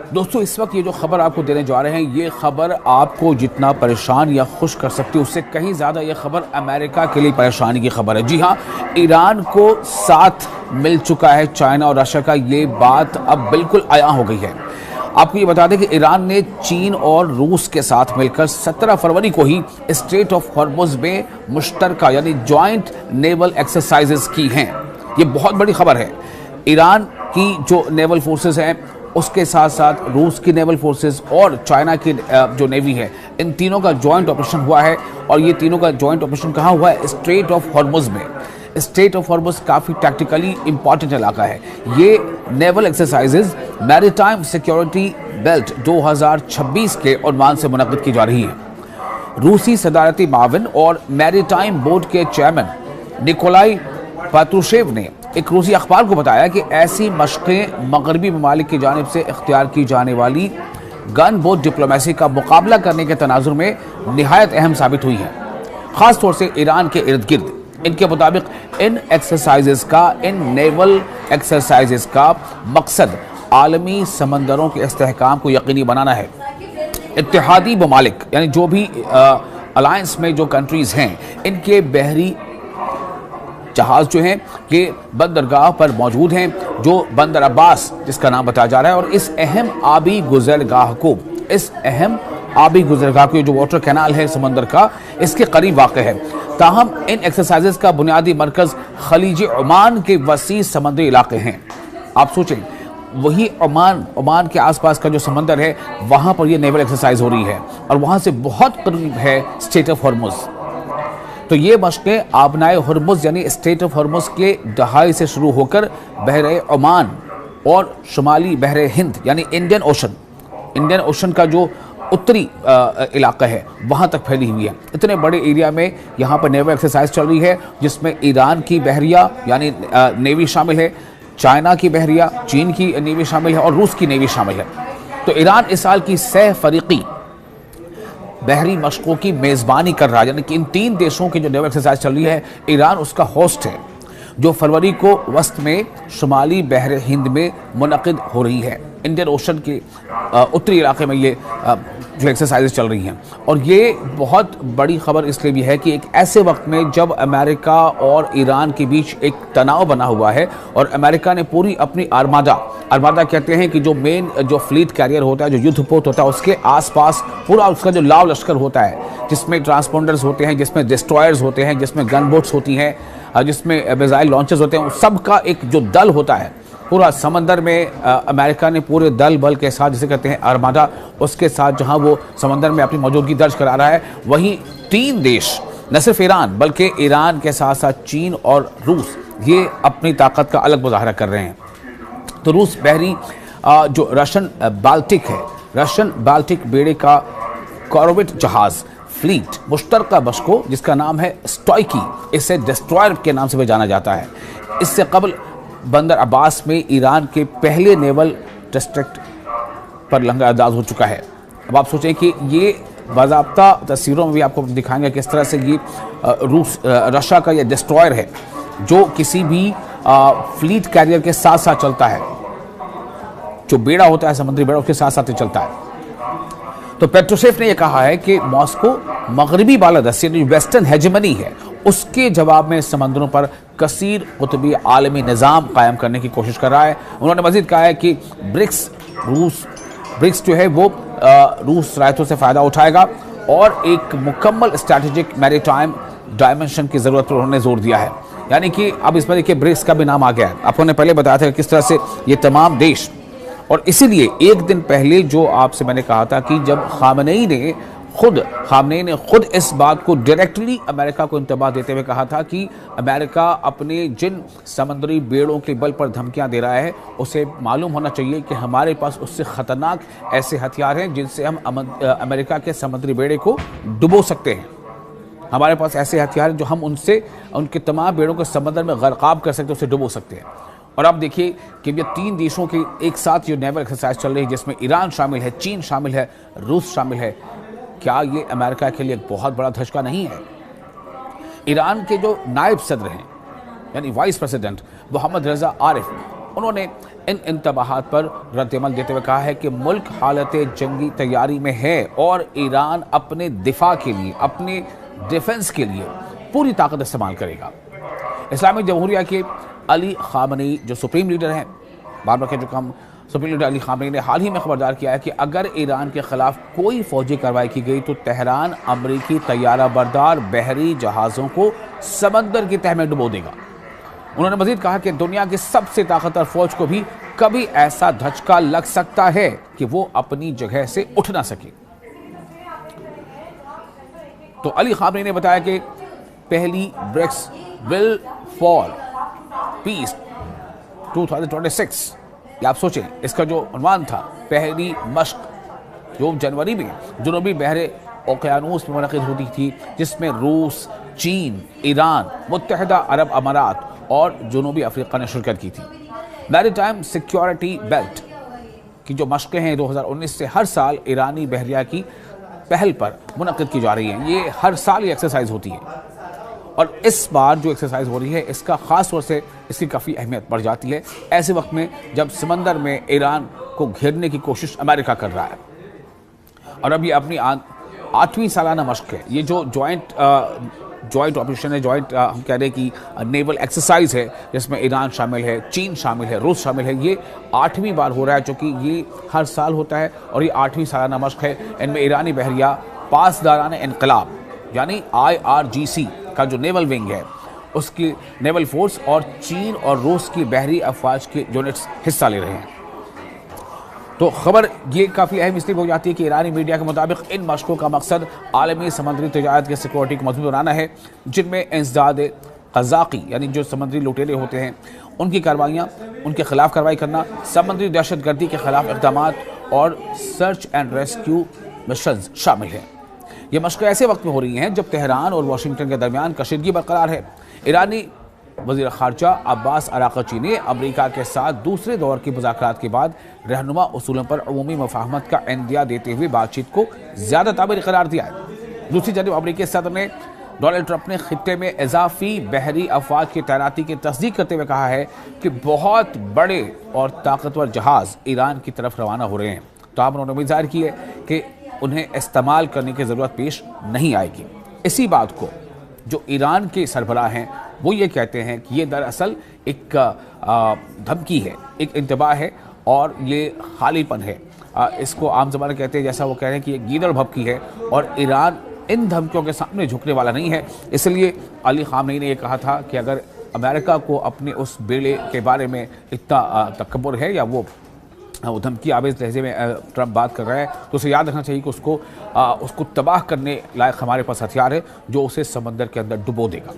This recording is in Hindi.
दोस्तों, इस वक्त ये जो खबर आपको देने जा रहे हैं, ये खबर आपको जितना परेशान या खुश कर सकती है उससे कहीं ज़्यादा ये खबर अमेरिका के लिए परेशानी की खबर है। जी हाँ, ईरान को साथ मिल चुका है चाइना और रशिया का। ये बात अब बिल्कुल आया हो गई है। आपको ये बता दें कि ईरान ने चीन और रूस के साथ मिलकर 17 फरवरी को ही स्ट्रेट ऑफ हॉर्मुज़ में मुश्तरका यानी जॉइंट नेवल एक्सरसाइजेस की हैं। ये बहुत बड़ी खबर है। ईरान की जो नेवल फोर्सेस हैं, उसके साथ साथ रूस की नेवल फोर्सेस और चाइना की जो नेवी है, इन तीनों का जॉइंट ऑपरेशन हुआ है। और ये तीनों का जॉइंट ऑपरेशन कहाँ हुआ है? स्ट्रेट ऑफ हॉर्मुज़ में। स्ट्रेट ऑफ हॉर्मुज़ काफ़ी टैक्टिकली इंपॉर्टेंट इलाका है। ये naval exercises maritime security belt 2026 के उन्वान से मुनक़्क़िद की जा रही है। रूसी सदारती माविन और मैरीटाइम बोर्ड के चेयरमैन निकोलाई पात्रुशेव ने एक रूसी अखबार को बताया कि ऐसी मशक़ें मगरबी ममालिक की जानिब से इख्तियार की जाने वाली गन बोट डिप्लोमेसी का मुकाबला करने के तनाजुर में निहायत अहम साबित हुई है, ख़ास तौर से ईरान के इर्द गिर्द। इनके मुताबिक इन नेवल एक्सरसाइजेस का मकसद आलमी समंदरों के इस्तेहकाम को यकीनी बनाना है। इत्तेहादी ममालिक यानी जो भी अलायंस में जो कंट्रीज़ हैं, इनके बहरी जहाज़ जो हैं कि बंदरगाह पर मौजूद हैं, जो बंदर अब्बास जिसका नाम बताया जा रहा है। और इस अहम आबी गुजरगाह को जो वाटर कैनाल है समंदर का, इसके करीब वाक़ है। ताहम इन एक्सरसाइजेस का बुनियादी मरकज़ खलीज ओमान के वसी समंदरी इलाके हैं। आप सोचें, वही ओमान के आसपास का जो समंदर है, वहाँ पर ये नेवल एक्सरसाइज हो रही है और वहाँ से बहुत करीब है स्ट्रेट ऑफ हॉर्मुज़। तो ये मशक़ें आबनाए हॉर्मुज़ यानी स्ट्रेट ऑफ हॉर्मुज़ के दहाई से शुरू होकर बहरे ओमान और शुमाली बहरे हिंद यानी इंडियन ओशन का जो उत्तरी इलाका है, वहाँ तक फैली हुई है। इतने बड़े एरिया में यहाँ पर नेवल एक्सरसाइज चल रही है, जिसमें ईरान की बहरिया यानी नेवी शामिल है, चाइना की बहरिया, चीन की नेवी शामिल है और रूस की नेवी शामिल है। तो ईरान इस साल की सह फरीकी बहरी मशकों की मेज़बानी कर रहा है, यानी कि इन तीन देशों की जो नेवल एक्सरसाइज चल रही है, ईरान उसका होस्ट है, जो फरवरी को वस्त में शुमाली बहरे हिंद में मुनक़िद हो रही है। इंडियन ओशन के उत्तरी इलाके में ये जो एक्सरसाइजेज चल रही हैं। और ये बहुत बड़ी खबर इसलिए भी है कि एक ऐसे वक्त में जब अमेरिका और ईरान के बीच एक तनाव बना हुआ है और अमेरिका ने पूरी अपनी आर्मादा कहते हैं कि जो मेन जो फ्लीट कैरियर होता है, जो युद्धपोत होता है, उसके आसपास पूरा उसका जो लाव लश्कर होता है, जिसमें ट्रांसपोंडर्स होते हैं, जिसमें डिस्ट्रॉयर्स होते हैं, जिसमें गन बोट्स होती हैं, जिसमें मिसाइल लॉन्चर्स होते हैं, सबका एक जो दल होता है पूरा समंदर में, अमेरिका ने पूरे दल बल के साथ, जिसे कहते हैं आर्मादा, उसके साथ जहां वो समंदर में अपनी मौजूदगी दर्ज करा रहा है, वहीं तीन देश, न सिर्फ ईरान बल्कि ईरान के साथ साथ चीन और रूस, ये अपनी ताकत का अलग मुजाहरा कर रहे हैं। तो रूस बहरी जो रशियन बाल्टिक बेड़े का कॉर्वेट जहाज़ फ्लीट मुश्तरका बशको, जिसका नाम है स्टॉइकी, इसे डिस्ट्रॉयर के नाम से भी जाना जाता है। इससे कबल बंदर अब्बास में ईरान के पहले नेवल डिस्ट्रिक्ट पर लंगरअंदाज हो चुका है। अब आप सोचें कि ये बाज़ाब्ता तस्वीरों में भी आपको दिखाएंगे किस तरह से ये रशिया का ये डिस्ट्रॉयर है, जो किसी भी फ्लीट कैरियर के साथ साथ चलता है, जो बेड़ा होता है समुद्री बेड़ा, उसके साथ साथ चलता है। तो पेट्रोशेव ने यह कहा है कि मॉस्को मगरबी बालादस्ती यानी वेस्टर्न हेजेमनी है, उसके जवाब में समंदरों पर कसीर कुतबी आलमी निज़ाम कायम करने की कोशिश कर रहा है। उन्होंने मजीद कहा है कि ब्रिक्स जो है वो रूस रायतों से फ़ायदा उठाएगा और एक मुकम्मल स्ट्रैटेजिक मैरीटाइम डायमेंशन की ज़रूरत पर उन्होंने जोर दिया है। यानी कि अब इसमें देखिए ब्रिक्स का भी नाम आ गया है। आपको ने पहले बताया था कि किस तरह से ये तमाम देश, और इसीलिए एक दिन पहले जो आपसे मैंने कहा था कि जब खामनेई ने खुद इस बात को डायरेक्टली अमेरिका को इंतबाह देते हुए कहा था कि अमेरिका अपने जिन समंदरी बेड़ों के बल पर धमकियां दे रहा है, उसे मालूम होना चाहिए कि हमारे पास उससे ख़तरनाक ऐसे हथियार हैं जिनसे हम अमेरिका के समंदरी बेड़े को डुबो सकते हैं। हमारे पास ऐसे हथियार हैं जो हम उनके तमाम बेड़ों को समंदर में गर्काब कर सकते हैं, उसे डुबो सकते हैं। और अब देखिए कि ये तीन देशों के एक साथ ये नेवल एक्सरसाइज चल रही है, जिसमें ईरान शामिल है, चीन शामिल है, रूस शामिल है। क्या ये अमेरिका के लिए एक बहुत बड़ा धचका नहीं है? ईरान के जो नायब सदर हैं यानी वाइस प्रेसिडेंट मोहम्मद रजा आरिफ, उन्होंने इन इंतबाहात पर रद्दअमल देते हुए कहा है कि मुल्क हालत जंगी तैयारी में है और ईरान अपने दिफा के लिए, अपने डिफेंस के लिए पूरी ताकत इस्तेमाल करेगा। इस्लामिक जमहूरिया के अली खामनेई जो सुप्रीम लीडर हैं, बार बार कह चुका हम, सुप्रीम लीडर अली खामनेई ने हाल ही में खबरदार किया है कि अगर ईरान के खिलाफ कोई फौजी कार्रवाई की गई तो तेहरान अमरीकी तैयारा बरदार बहरी जहाज़ों को समंदर की तह में डुबो देगा। उन्होंने मजीद कहा कि दुनिया की सबसे ताकतवर फौज को भी कभी ऐसा धचका लग सकता है कि वो अपनी जगह से उठ ना सके। तो अली खामनेई ने बताया कि पहली ब्रिक्स विल फॉर पीस 2026, आप सोचें इसका जो उन्वान था, पहली मश्क जो जनवरी में जनूबी बहरे ओकियानूस में मुनक़िद होती थी, जिसमें रूस, चीन, ईरान, मुत्तहिदा अरब अमारात और जनूबी अफ्रीका ने शिरकत की थी। मैरीटाइम सिक्योरिटी बेल्ट की जो मश्कें हैं 2019 से हर साल ईरानी बहरिया की पहल पर मुनक़िद की जा रही हैं। ये हर साल ये एक्सरसाइज होती है और इस बार जो एक्सरसाइज हो रही है इसका ख़ास तौर से इसकी काफ़ी अहमियत बढ़ जाती है ऐसे वक्त में जब समंदर में ईरान को घेरने की कोशिश अमेरिका कर रहा है। और अब ये अपनी 8वीं सालाना मश्क है। ये जो जॉइंट ऑपरेशन है, हम कह रहे हैं कि नेवल एक्सरसाइज है, जिसमें ईरान शामिल है, चीन शामिल है, रूस शामिल है। ये 8वीं बार हो रहा है, चूँकि ये हर साल होता है और ये 8वीं सालाना मश्क है। इनमें ईरानी बहरिया पासदारान इनकलाब यानी IRGC का जो नेवल विंग है उसकी नेवल फोर्स और चीन और रूस की बहरी अफवाज के यूनिट्स हिस्सा ले रहे हैं। तो खबर ये काफ़ी अहम इसलिए हो जाती है कि ईरानी मीडिया के मुताबिक इन मशकों का मकसद आलमी समुद्री तजारत की सिक्योरिटी को मजबूत बनाना है, जिनमें इंसदाद क़ज़ाक़ी यानी जो समुद्री लुटेरे होते हैं उनकी कार्रवाइयाँ, उनके खिलाफ कार्रवाई करना, समुद्री दहशतगर्दी के खिलाफ इक़दाम और सर्च एंड रेस्क्यू मिशन शामिल हैं। ये मशक़ें ऐसे वक्त में हो रही हैं जब तेहरान और वाशिंगटन के दरमियान कशीदगी बरकरार है। ईरानी वज़ीर ख़ारजा अब्बास अराक़ची ने अमरीका के साथ दूसरे दौर की मुज़ाकरात के बाद रहनुमा उसूलों पर अमूमी मफ़ाहमत का इंदिया देते हुए बातचीत को ज़्यादा ताबीरी करार दिया है। दूसरी जानब अमरीकी सदर ने डोनाल्ड ट्रंप ने खित्ते में इजाफी बहरी अफवाज की तैनाती की तस्दीक करते हुए कहा है कि बहुत बड़े और ताकतवर जहाज़ ईरान की तरफ रवाना हो रहे हैं। तो आप उन्होंने उम्मीद ज़ाहिर की है कि उन्हें इस्तेमाल करने की ज़रूरत पेश नहीं आएगी। इसी बात को जो ईरान के सरबराह हैं वो ये कहते हैं कि ये दरअसल एक धमकी है, एक इंतबाह है और ये खालीपन है। इसको आम ज़बान कहते हैं, जैसा वो कह रहे हैं कि ये गीदड़ भभकी है और ईरान इन धमकियों के सामने झुकने वाला नहीं है। इसलिए अली खामनेई ने यह कहा था कि अगर अमेरिका को अपने उस बेड़े के बारे में इतना तकब्बुर है या वो धमकी आवेज़ लहजे में ट्रंप बात कर रहा है तो उसे याद रखना चाहिए कि उसको तबाह करने लायक हमारे पास हथियार है जो उसे समंदर के अंदर डुबो देगा।